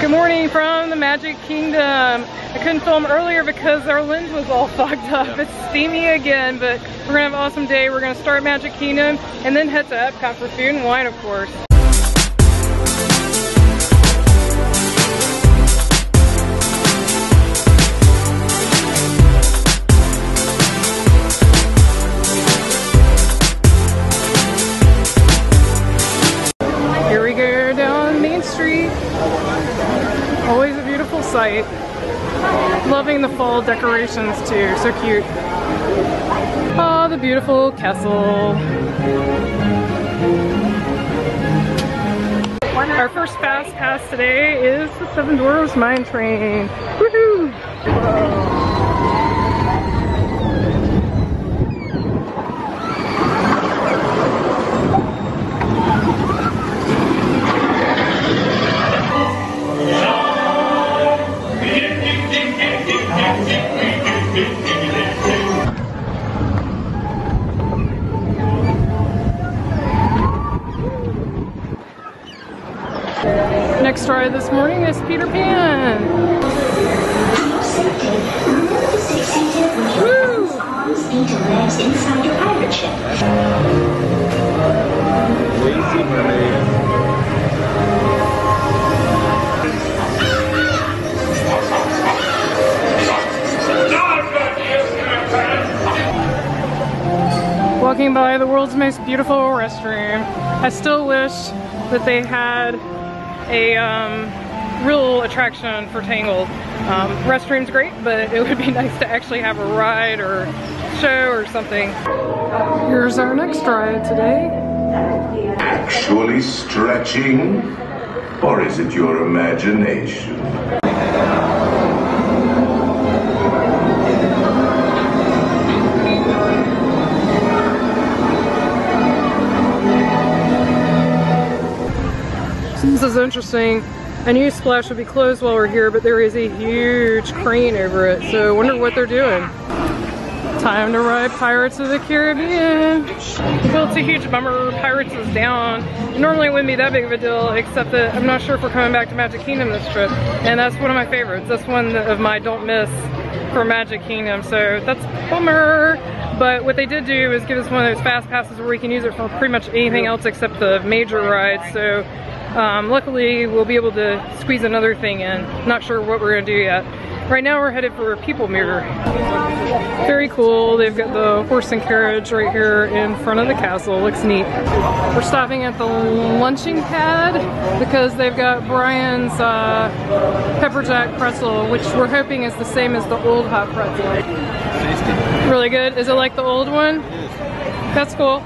Good morning from the Magic Kingdom. I couldn't film earlier because our lens was all fogged up. It's steamy again, but we're gonna have an awesome day. We're gonna start Magic Kingdom and then head to Epcot for food and wine, of course. Here we go down Main Street. Always a beautiful sight. Loving the fall decorations too, so cute. Oh, the beautiful castle. Our first fast pass today is the Seven Dwarfs Mine Train. Woohoo! Next ride this morning is Peter Pan. Woo! Arms into legs inside your pirate ship. Lazy mermaid. Walking by the world's most beautiful restroom. I still wish that they had a real attraction for Tangled. Restroom's great, but it would be nice to actually have a ride or show or something. Here's our next ride today. Actually stretching? Or is it your imagination? This is interesting. I knew Splash would be closed while we're here, but there is a huge crane over it, so I wonder what they're doing. Time to ride Pirates of the Caribbean. Well, it's a huge bummer. Pirates is down. Normally it wouldn't be that big of a deal, except that I'm not sure if we're coming back to Magic Kingdom this trip, and that's one of my favorites. That's one of my don't miss for Magic Kingdom, so that's a bummer. But what they did do is give us one of those fast passes where we can use it for pretty much anything else except the major rides, so luckily we'll be able to squeeze another thing in. Not sure what we're gonna do yet. Right now we're headed for a people mover. Very cool. They've got the horse and carriage right here in front of the castle. Looks neat. We're stopping at the lunching pad because they've got Brian's pepper jack pretzel, which we're hoping is the same as the old hot pretzel. Tasty. Really good. Is it like the old one? That's cool.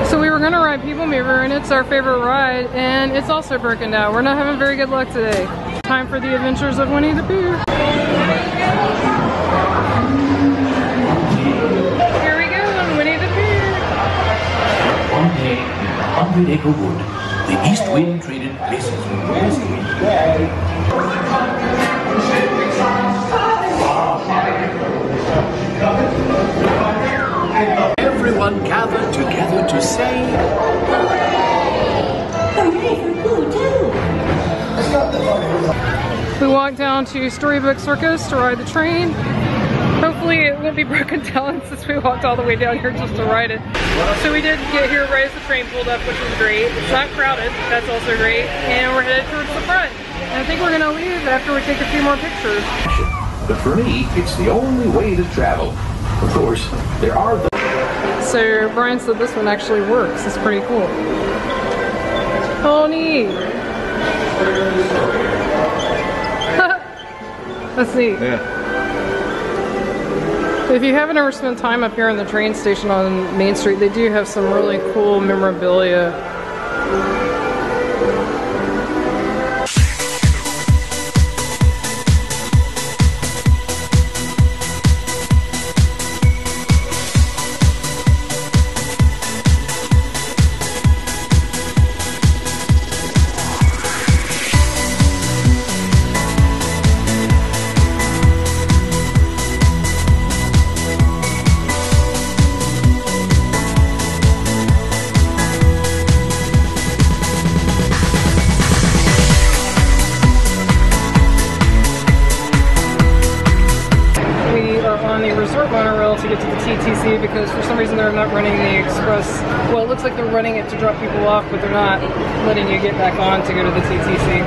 So we were gonna ride People Mover and it's our favorite ride and it's also broken down. We're not having very good luck today. Time for the adventures of Winnie the Pooh. Here we go on Winnie the Pooh. One day in 100 Acre Wood, the east wind traded places with the west wind. Everyone gathered together to say, hooray for Pooh too! We walked down to Storybook Circus to ride the train. Hopefully it won't be broken down since we walked all the way down here just to ride it. So we did get here right as the train pulled up, which was great. It's not crowded, that's also great. And we're headed towards the front. And I think we're gonna leave after we take a few more pictures. But for me, it's the only way to travel. Of course, there are the... So Brian said this one actually works. It's pretty cool. Oh, neat. That's neat. Yeah. If you haven't ever spent time up here in the train station on Main Street, they do have some really cool memorabilia. because for some reason they're not running the express. Well, it looks like they're running it to drop people off, but they're not letting you get back on to go to the TTC.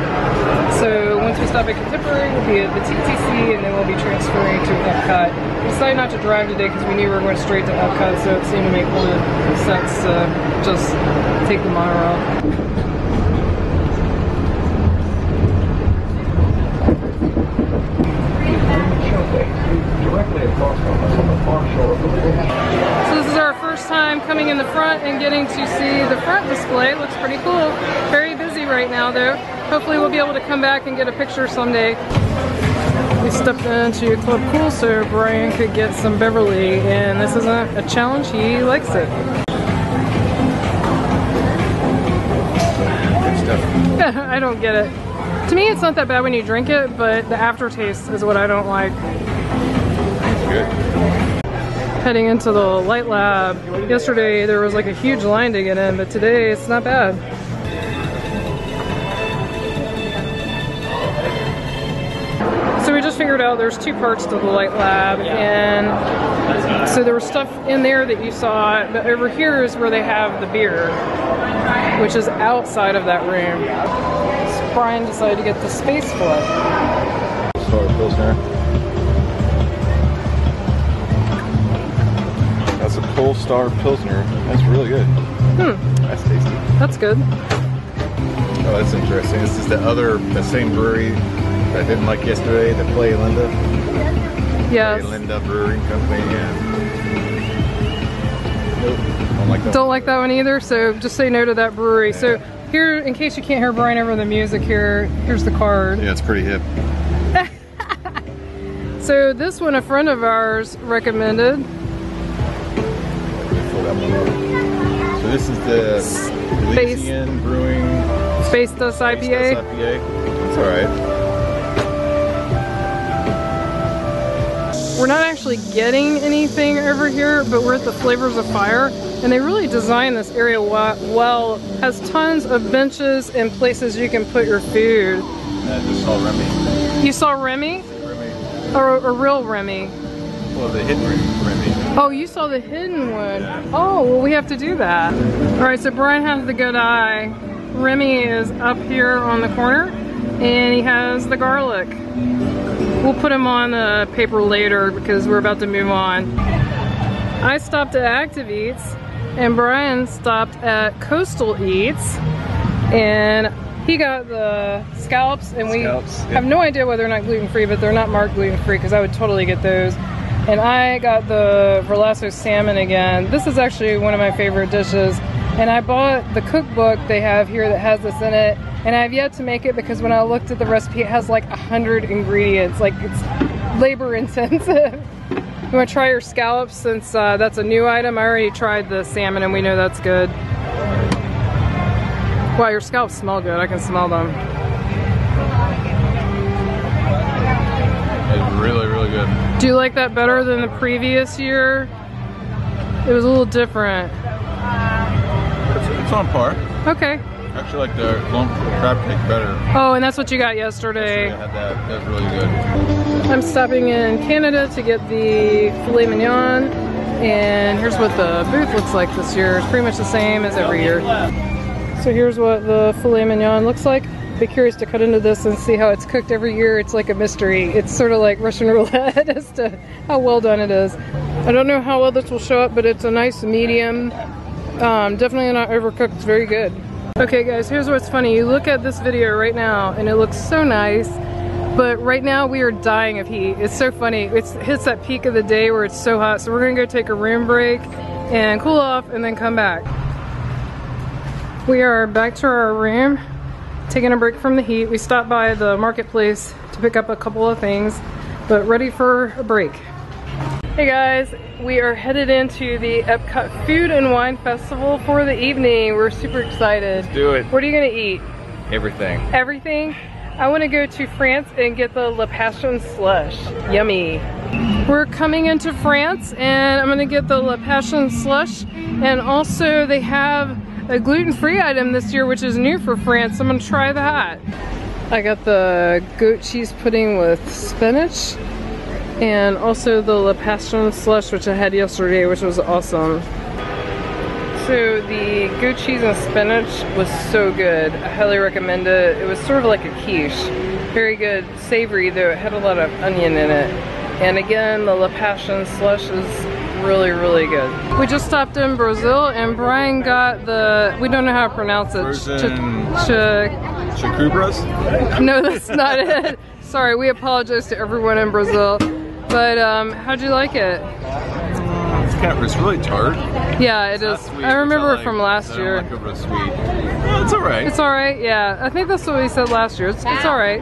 So once we stop at Contemporary, we'll be at the TTC, and then we'll be transferring to Epcot. We decided not to drive today because we knew we were going straight to Epcot, so it seemed to make more sense to just take the monorail. So this is our first time coming in the front and getting to see the front display. It looks pretty cool. Very busy right now though. Hopefully we'll be able to come back and get a picture someday. We stepped into Club Cool so Brian could get some Beverly, and this isn't a challenge, he likes it. I don't get it. To me it's not that bad when you drink it, but the aftertaste is what I don't like. Good. Heading into the Light Lab. Yesterday there was like a huge line to get in, but today it's not bad. So we just figured out there's two parts to the Light Lab, and so there was stuff in there that you saw, but over here is where they have the beer, which is outside of that room. So Brian decided to get the Space Flood. Star Pilsner. That's a Cold Star Pilsner. That's really good. That's tasty. That's good. Oh, that's interesting. This is the same brewery I didn't like yesterday, the Play Linda. Yes. Play Linda Brewing Company, yeah. Nope, don't like that. Don't like that one either, so just say no to that brewery. Yeah. So here, in case you can't hear Brian over the music here's the card. Yeah, it's pretty hip. So this one a friend of ours recommended. So this is the Elysian Brewing Space Dust IPA. It's alright. We're not actually getting anything over here, but we're at the Flavors of Fire, and they really designed this area well. Has tons of benches and places you can put your food. I just saw Remy. You saw Remy? Remy. Or a real Remy? Well, the hidden Remy. Oh, you saw the hidden one. Oh, well, we have to do that. All right, so Brian has the good eye. Remy is up here on the corner, and he has the garlic. We'll put him on the paper later because we're about to move on. I stopped at Active Eats, and Brian stopped at Coastal Eats, and he got the scallops, and we have no idea whether they're not gluten-free, but they're not marked gluten-free because I would totally get those. And I got the Verlasso salmon again. This is actually one of my favorite dishes. And I bought the cookbook they have here that has this in it. And I've yet to make it because when I looked at the recipe, it has like 100 ingredients. Like, it's labor intensive. You want to try your scallops since that's a new item? I already tried the salmon and we know that's good. Wow, your scallops smell good. I can smell them. It's really, really good. Do you like that better than the previous year? It was a little different. It's on par. Okay. I actually like the lump crab cake better. Oh, and that's what you got yesterday. I had that. That was really good. I'm stopping in Canada to get the filet mignon, and here's what the booth looks like this year. It's pretty much the same as every year. So here's what the filet mignon looks like. Be curious to cut into this and see how it's cooked every year. It's like a mystery. It's sort of like Russian roulette as to how well done it is. I don't know how well this will show up, but it's a nice medium. Definitely not overcooked. It's very good. Okay guys, here's what's funny. You look at this video right now and it looks so nice, but right now we are dying of heat. It's so funny. It hits that peak of the day where it's so hot, so we're gonna go take a room break and cool off and then come back. We are back to our room, taking a break from the heat. We stopped by the marketplace to pick up a couple of things, but ready for a break. Hey guys, we are headed into the Epcot Food and Wine Festival for the evening. We're super excited. Let's do it. What are you gonna eat? Everything. Everything? I wanna go to France and get the Le Passion slush. Yummy. We're coming into France and I'm gonna get the Le Passion slush, and also they have a gluten-free item this year which is new for France. I'm gonna try that. I got the goat cheese pudding with spinach. And also the La Passion slush, which I had yesterday, which was awesome. So the goat cheese and spinach was so good. I highly recommend it. It was sort of like a quiche. Very good, savory, though it had a lot of onion in it. And again, the La Passion slush is really, really good. We just stopped in Brazil and Brian got the, we don't know how to pronounce it. Chacubras? No, that's not it. Sorry, we apologize to everyone in Brazil. But how'd you like it? It's really tart. Yeah, it is. Sweet, I remember like, from last year. I don't like it real sweet. Well, it's alright. It's alright, yeah. I think that's what we said last year. It's alright.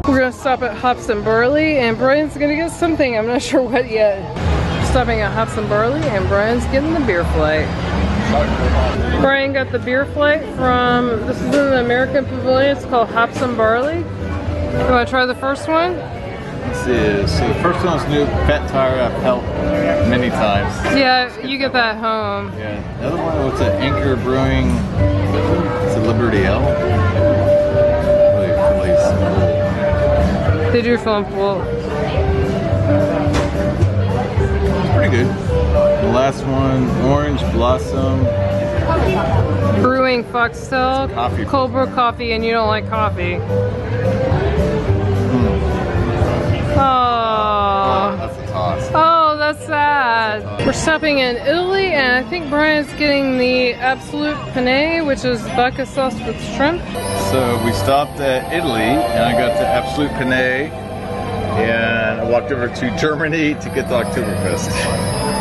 We're gonna stop at Hops and Barley, and Brian's gonna get something. I'm not sure what yet. Stopping at Hops and Barley, and Brian's getting the beer flight. Brian got the beer flight from, this is in the American Pavilion. It's called Hops and Barley. You wanna try the first one? This is, so the first one's new, Fat Tire, I've helped many times. Yeah, you get that home. Yeah, the other one, what's it, Anchor Brewing, it's a Liberty L. Really simple. They do film full. It's pretty good. The last one, Orange Blossom. Brewing Foxtail, Coffee. cold brew coffee, and you don't like coffee. Oh, That's a toss. oh, that's sad. We're stopping in Italy, and I think Brian's getting the Absolute Penne, which is vodka sauce with shrimp. So we stopped at Italy, and I got the Absolute Penne, and I walked over to Germany to get the Oktoberfest.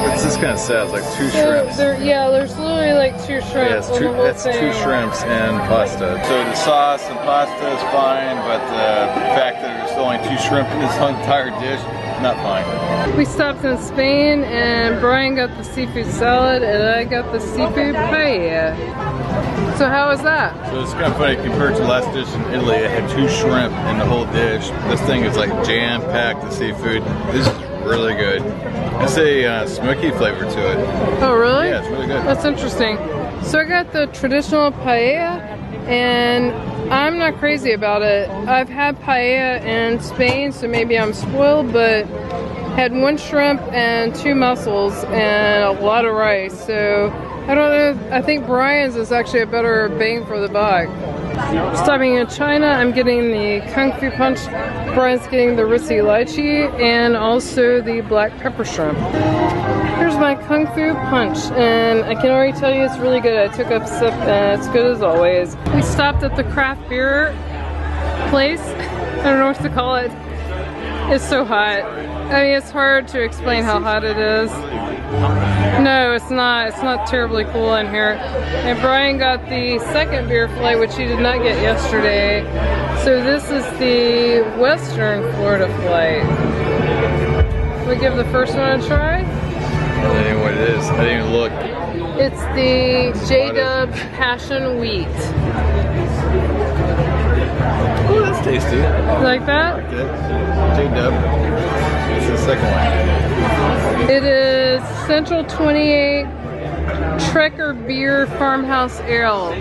It's just kind of sad. It's like two shrimps. Yeah, there's literally like two shrimps. Yeah, that's two shrimps and pasta. So the sauce and pasta is fine, but the fact that there's only two shrimp in this entire dish, not fine. We stopped in Spain, and Brian got the seafood salad, and I got the seafood paella. So how was that? So it's kind of funny, compared to the last dish in Italy, it had two shrimp in the whole dish. This thing is like jam-packed with seafood. This is really good. It's a smoky flavor to it. Oh, really? Yeah, it's really good. That's interesting. So I got the traditional paella, and I'm not crazy about it. I've had paella in Spain, so maybe I'm spoiled, but had one shrimp and two mussels and a lot of rice. So I don't know, I think Brian's is actually a better bang for the buck. Stopping in China, I'm getting the Kung Fu Punch. Brian's getting the Ritzy Lychee and also the black pepper shrimp. Here's my Kung Fu Punch, and I can already tell you it's really good. I took up a sip and it's good as always. We stopped at the craft beer place. I don't know what to call it. It's so hot. I mean, it's hard to explain how hot it is. No, it's not. It's not terribly cool in here. And Brian got the second beer flight, which he did not get yesterday. So this is the Western Florida flight. We give the first one a try. I don't even know what it is. I didn't even look. It's the J-Dub Passion Wheat. Oh, that's tasty. You like that? I like it. J-Dub. It's the second one. It is Central 28 Trekker Beer Farmhouse Ale.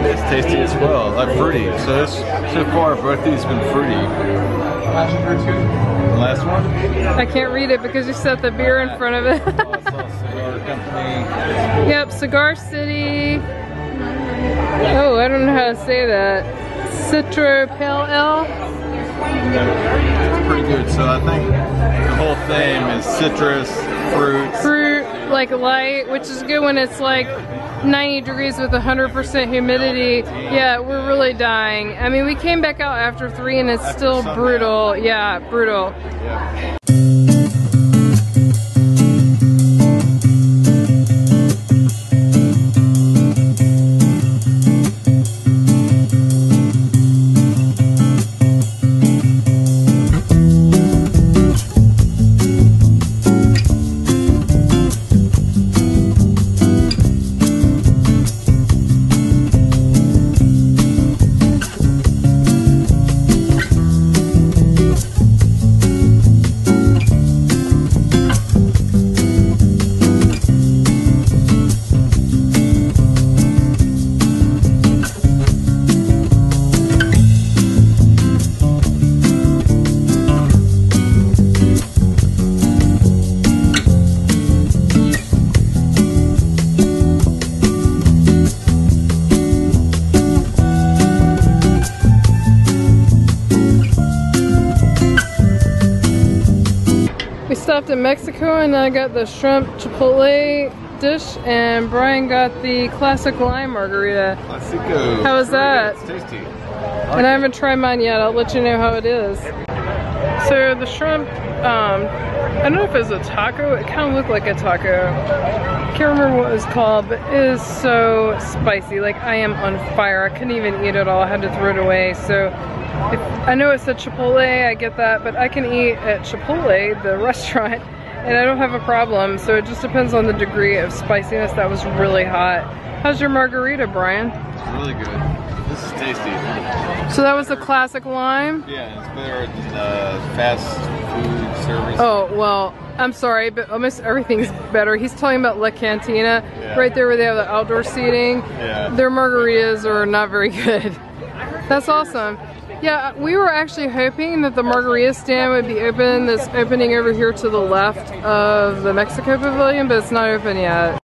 It's tasty as well, like fruity. So so far, both these have been fruity. The last one? I can't read it because you set the beer in front of it. Cigar Company. Yep, Cigar City. Oh, I don't know how to say that. Citro Pale Ale. It's pretty good. So I think the whole theme is citrus, fruit, like light, which is good when it's like 90 degrees with 100% humidity. Yeah, we're really dying. I mean, we came back out after 3 and it's still brutal. Yeah, brutal. Yeah. stopped in Mexico and I got the shrimp chipotle dish, and Brian got the classic lime margarita. Classico. How was that? It's tasty. And I haven't tried mine yet. I'll let you know how it is. So the shrimp, I don't know if it's a taco. It kind of looked like a taco. Can't remember what it was called, but it is so spicy. Like, I am on fire. I couldn't even eat it all. I had to throw it away. So if, I know it's a Chipotle, I get that, but I can eat at Chipotle, the restaurant, and I don't have a problem. So it just depends on the degree of spiciness. That was really hot. How's your margarita, Brian? It's really good. This is tasty. So that was the classic lime? Yeah, it's better than fast food service. Oh, well, I'm sorry, but almost everything's better. He's talking about La Cantina, Yeah. right there where they have the outdoor seating. Yeah. Their margaritas are not very good. That's awesome. Yeah, we were actually hoping that the margarita stand would be open. That's opening over here to the left of the Mexico Pavilion, but it's not open yet.